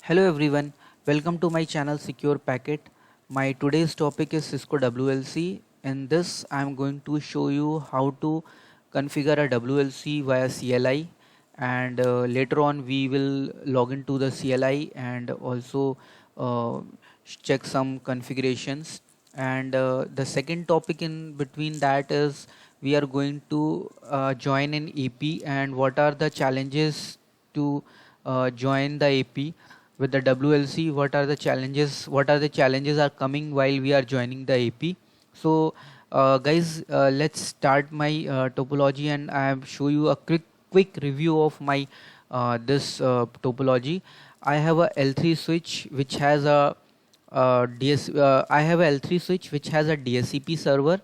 Hello everyone, welcome to my channel Secure Packet. My today's topic is Cisco WLC. In this I am going to show you how to configure a WLC via CLI, and later on we will log into the CLI and also uh, check some configurations. And the second topic in between that is we are going to join an AP and what are the challenges to join the AP with the WLC. What are the challenges? What are the challenges are coming while we are joining the AP? So, guys, let's start my topology, and I am show you a quick review of my this topology. I have a L3 switch which has a I have a L3 switch which has a DSCP server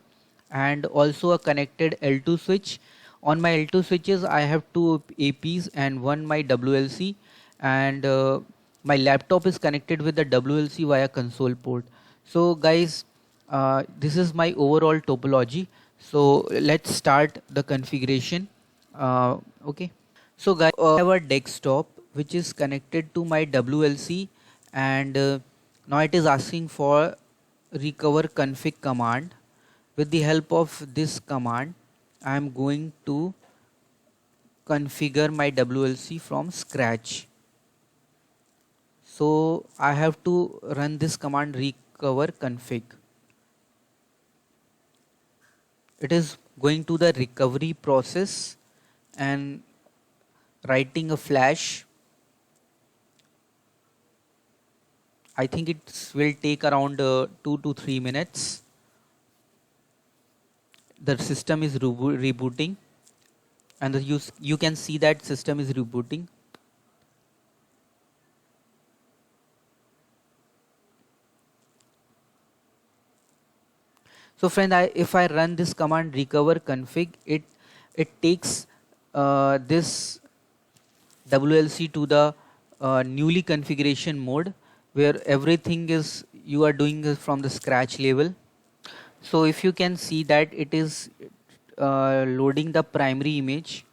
and also a connected L2 switch. On my L2 switches, I have two APs and one my WLC, and my laptop is connected with the WLC via console port. So guys, this is my overall topology. So let's start the configuration. Okay. So guys, I have a desktop which is connected to my WLC, and now it is asking for recover config command. With the help of this command, I am going to configure my WLC from scratch. So I have to run this command recover config. It is going to the recovery process and writing a flash. I think it will take around 2 to 3 minutes. The system is rebooting, and you can see that system is rebooting. So friend, if I run this command recover config, it takes this WLC to the newly configuration mode, where everything is you are doing is from the scratch level. So if you can see that it is loading the primary image,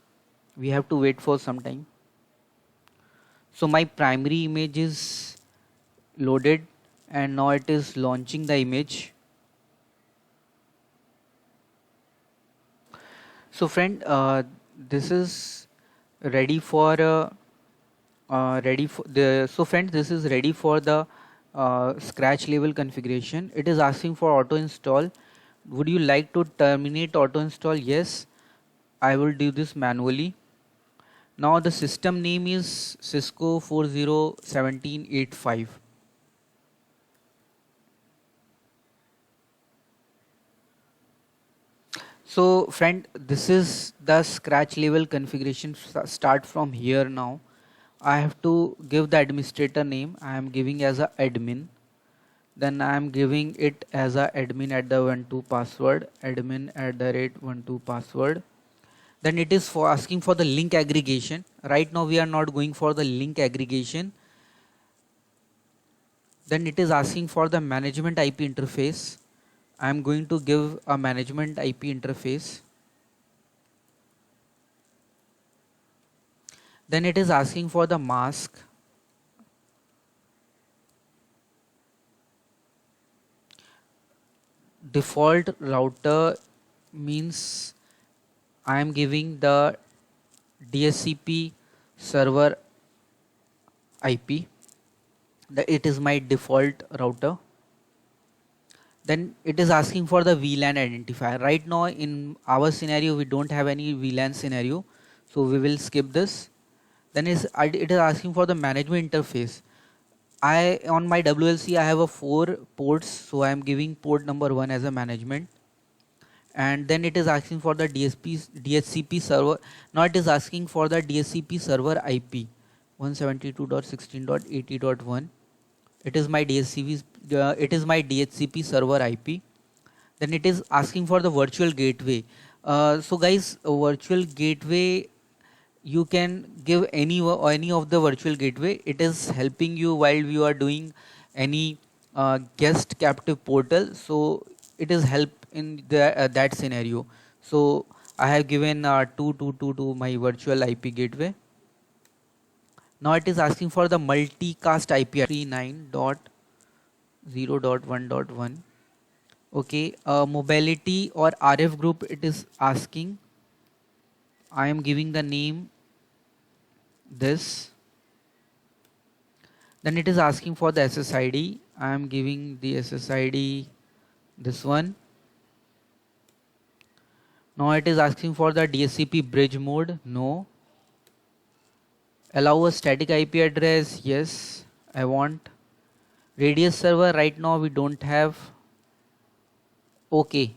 we have to wait for some time. So my primary image is loaded, and now it is launching the image. So friend, this is ready for this is ready for the scratch level configuration. It is asking for auto install. Would you like to terminate auto install? Yes, I will do this manually. Now the system name is Cisco 401785. So friend, this is the scratch level configuration. Start from here now. I have to give the administrator name. I am giving as a admin. Then I am giving it as a admin at the 12 password, admin at the rate 12 password. Then it is for asking for the link aggregation. Right now we are not going for the link aggregation. Then it is asking for the management IP interface. I am going to give a management IP interface. Then it is asking for the mask. Default router means I am giving the DSCP server IP. It is my default router. Then it is asking for the VLAN identifier. Right now in our scenario we don't have any VLAN scenario, so we will skip this. Then it is asking for the management interface. On my WLC I have a 4 ports, so I am giving port number 1 as a management. And then it is asking for the DHCP server. Now it is asking for the DHCP server IP 172.16.80.1. It is my DHCP server IP. Then it is asking for the virtual gateway. So guys, a virtual gateway, you can give any of the virtual gateway. It is helping you while you are doing any guest captive portal. So it is help in that scenario. So I have given 2222 my virtual IP gateway. Now it is asking for the multicast IP address 39.0.1.1. Okay, mobility or RF group it is asking. I am giving the name this. Then it is asking for the SSID. I am giving the SSID this one. Now it is asking for the DHCP bridge mode. No. Allow a static IP address. Yes, I want. Radius server right now we don't have. Okay.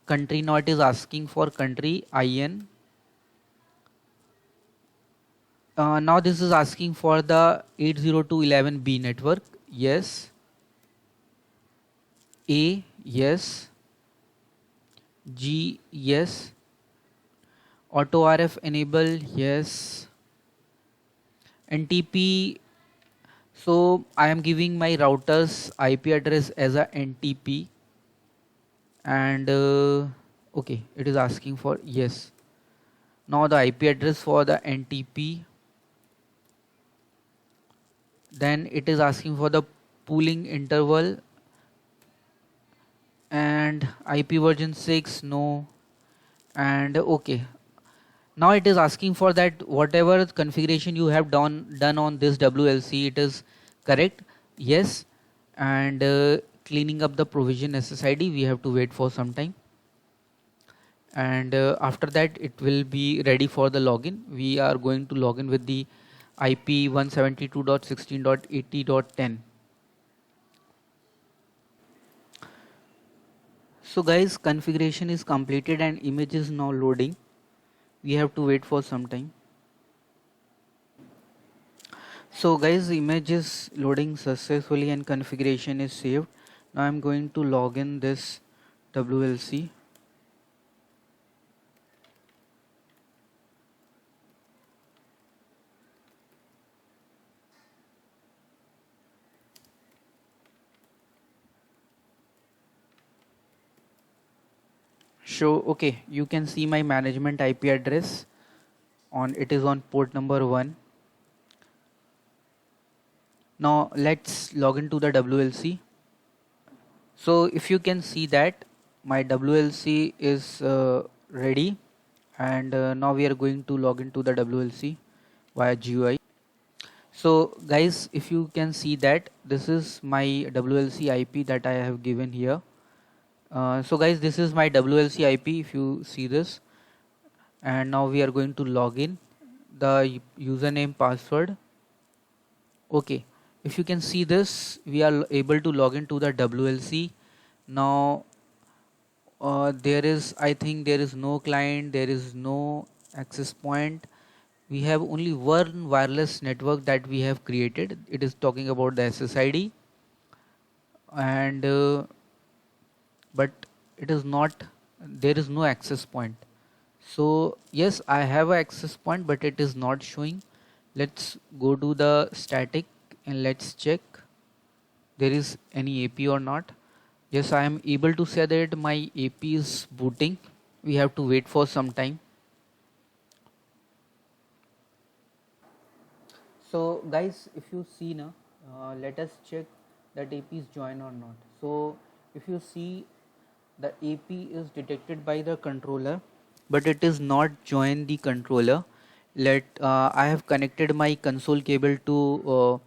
Country, now it is asking for country IN. Now this is asking for the 802.11b network. Yes. A, yes. G, yes. Auto RF enable, yes. NTP, so I am giving my router's IP address as a NTP, and okay, it is asking for yes. Now the IP address for the NTP, then it is asking for the pooling interval and IP version 6, no, and okay. Now it is asking for that whatever configuration you have done on this WLC, it is correct, yes, and cleaning up the provision SSID we have to wait for some time, and after that it will be ready for the login. We are going to log in with the IP 172.16.80.10. So guys, configuration is completed and image is now loading. We have to wait for some time. So guys, image is loading successfully and configuration is saved. Now I'm going to log in this WLC. So okay, you can see my management IP address on it is on port number 1. Now let's log into the WLC. So if you can see that my WLC is ready, and now we are going to log into the WLC via GUI. So guys, if you can see that this is my WLC IP that I have given here. So guys, this is my WLC IP if you see this, and now we are going to log in the username password. Okay, if you can see this, we are able to log into the WLC. Now there is, I think there is no client, there is no access point. We have only one wireless network that we have created. It is talking about the SSID, and but it is not, there is no access point. So yes, I have an access point, but it is not showing. Let's go to the static and let's check there is any AP or not. Yes, I am able to say that my AP is booting. We have to wait for some time. So guys, if you see now, let us check that AP is joined or not. So if you see, the AP is detected by the controller, but it is not joined the controller. I have connected my console cable to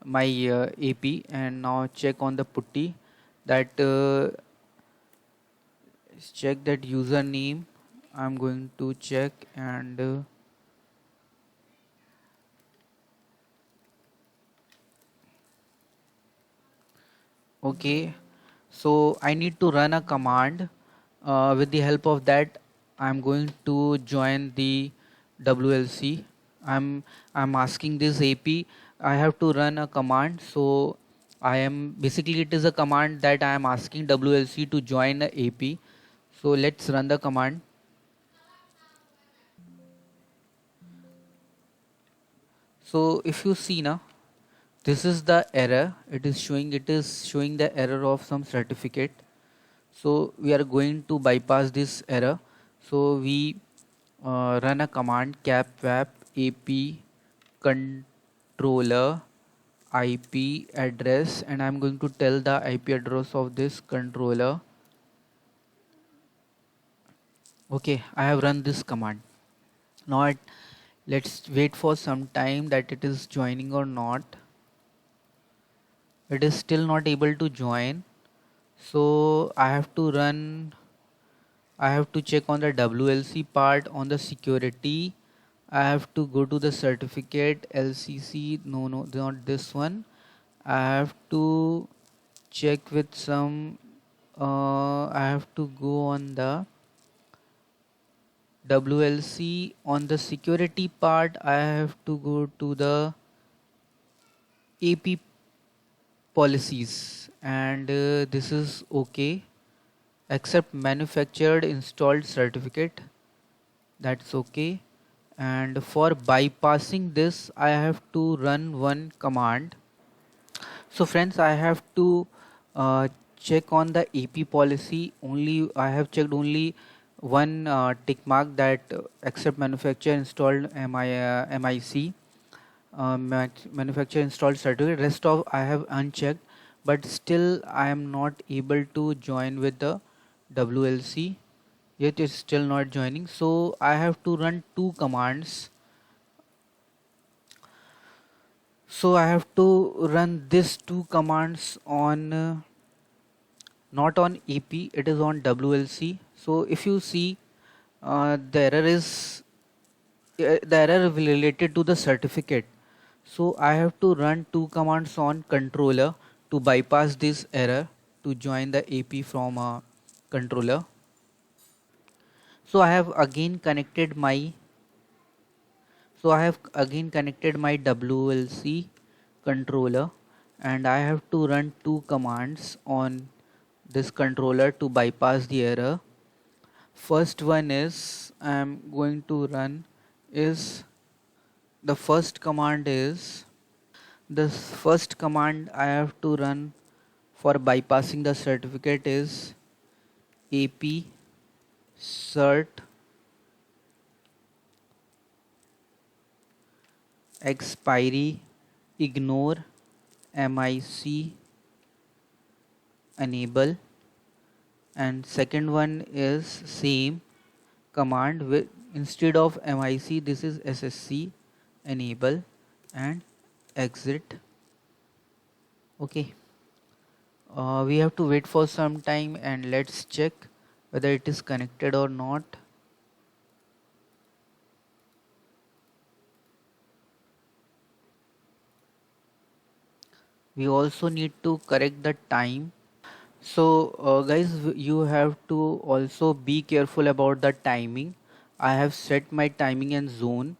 my AP, and now check on the putty that check that username. I'm going to check, and okay, so I need to run a command. With the help of that, I'm going to join the WLC. I'm asking this AP. I have to run a command. So I am basically, it is a command that I am asking WLC to join the AP. So let's run the command. So if you see now, this is the error. It is showing the error of some certificate. So we are going to bypass this error. So we run a command cap wap ap controller IP address, and I'm going to tell the IP address of this controller. Okay, I have run this command. Now let's wait for some time that it is joining or not. It is still not able to join, so I have to check on the WLC part. On the security, I have to go to the certificate LCC. No, not this one. I have to check with some. I have to go on the WLC. On the security part, I have to go to the AP policies, and this is okay. Accept manufactured installed certificate, that's okay. And for bypassing this, I have to run one command. So friends, I have to check on the AP policy. Only I have checked only one tick mark, that accept manufacturer installed MIC, manufacturer installed certificate. Rest of I have unchecked, but still I am not able to join with the WLC. Yet it's still not joining, so I have to run two commands. So I have to run these two commands on not on AP, it is on WLC. So if you see, the error is the error related to the certificate. So I have to run two commands on controller to bypass this error, to join the AP from a controller. So I have again connected my WLC controller, and I have to run two commands on this controller to bypass the error. First one is I am going to run is the first command is this first command I have to run for bypassing the certificate is AP cert expiry ignore MIC enable, and second one is same command with instead of MIC this is SSC enable and exit. Okay, we have to wait for some time and let's check whether it is connected or not. We also need to correct the time. So guys, you have to also be careful about the timing. I have set my timing and zone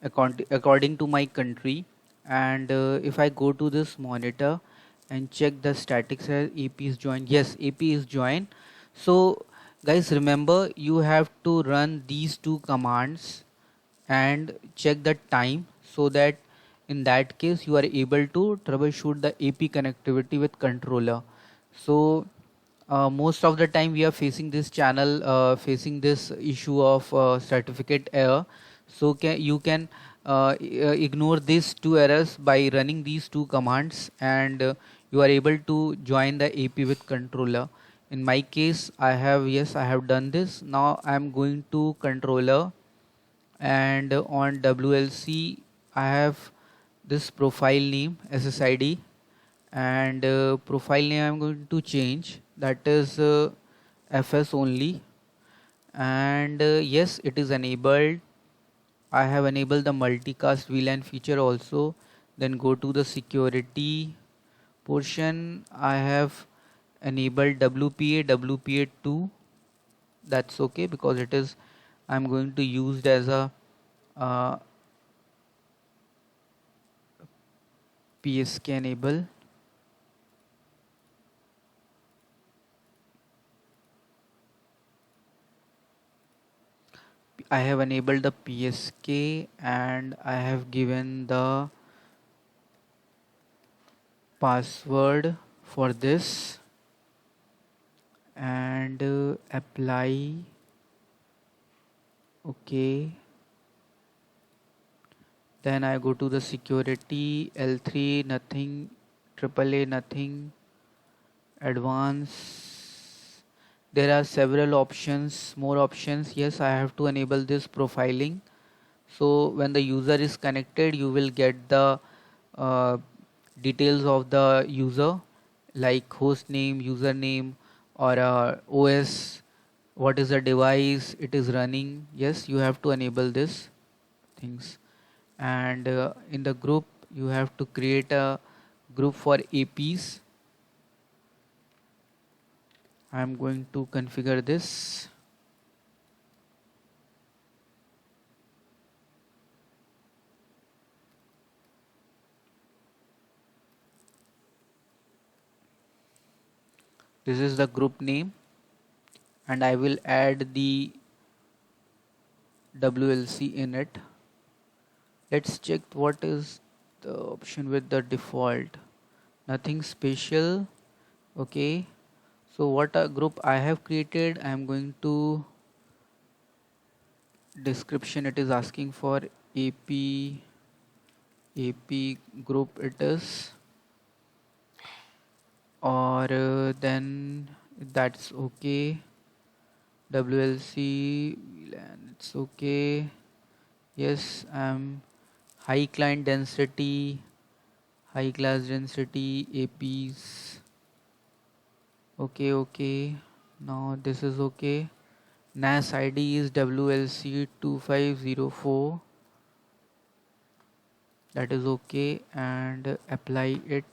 according to my country, and if I go to this monitor and check the statics as AP is joined, yes, AP is joined. So guys, remember you have to run these two commands and check the time, so that in that case you are able to troubleshoot the AP connectivity with controller. So most of the time we are facing this facing this issue of certificate error. So you can ignore these two errors by running these two commands, and you are able to join the AP with controller. In my case, I have done this. Now I am going to controller, and on WLC I have this profile name SSID, and profile name I'm going to change, that is FS only, and yes, it is enabled. I have enabled the multicast VLAN feature also. Then go to the security portion. I have enabled WPA2. That's okay, because it is I'm going to use it as a uh, PSK enable. I have enabled the PSK and I have given the password for this, and apply. Okay, Then I go to the security, L3 nothing, AAA nothing, advanced. There are several options, more options. Yes, I have to enable this profiling. So when the user is connected, you will get the uh, details of the user, like host name, username, or OS, what is the device it is running. Yes, you have to enable this things. And in the group, you have to create a group for APs. I am going to configure this. This is the group name, and I will add the WLC in it. Let's check what is the option with the default. Nothing special. Okay. So what a group I have created, I am going to description. It is asking for AP group it is, or then that's okay. WLC VLAN, it's okay. Yes, I'm high client density, high class density APs. Okay. Now this is okay. NAS ID is WLC 2504. That is okay, and apply it.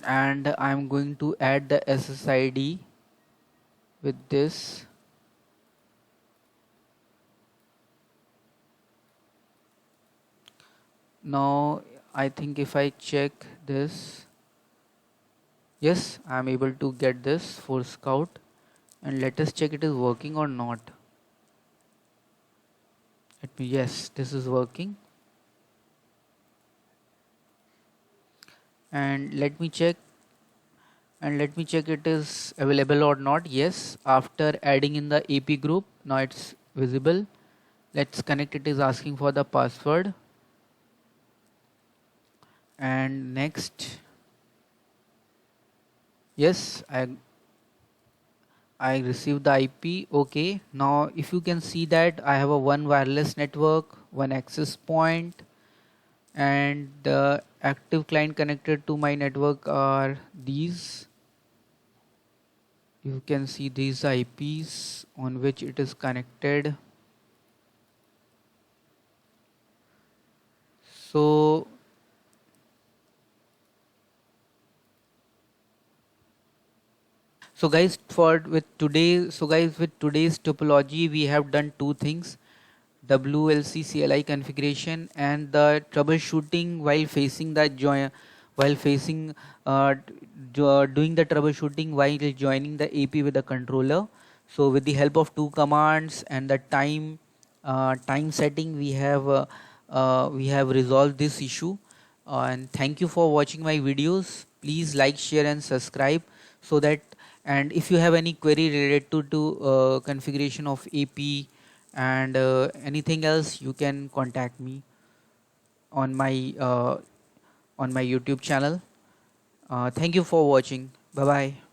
And I'm going to add the SSID with this. Now I think if I check this, yes, I'm able to get this for Scout, and let us check it is working or not. Yes, this is working. And let me check it is available or not. Yes, after adding in the AP group, now it's visible. Let's connect. It is asking for the password, and next, yes, I received the IP. Okay, now if you can see that I have a one wireless network, one access point, and the active client connected to my network are these. You can see these IPs on which it is connected. So guys, with today's topology, we have done two things: WLC CLI configuration and the troubleshooting while facing the doing the troubleshooting while joining the AP with the controller. So with the help of two commands and the time setting, we have resolved this issue. And thank you for watching my videos. Please like, share, and subscribe, so that, and if you have any query related to configuration of AP and anything else, you can contact me on my YouTube channel. Thank you for watching. Bye bye.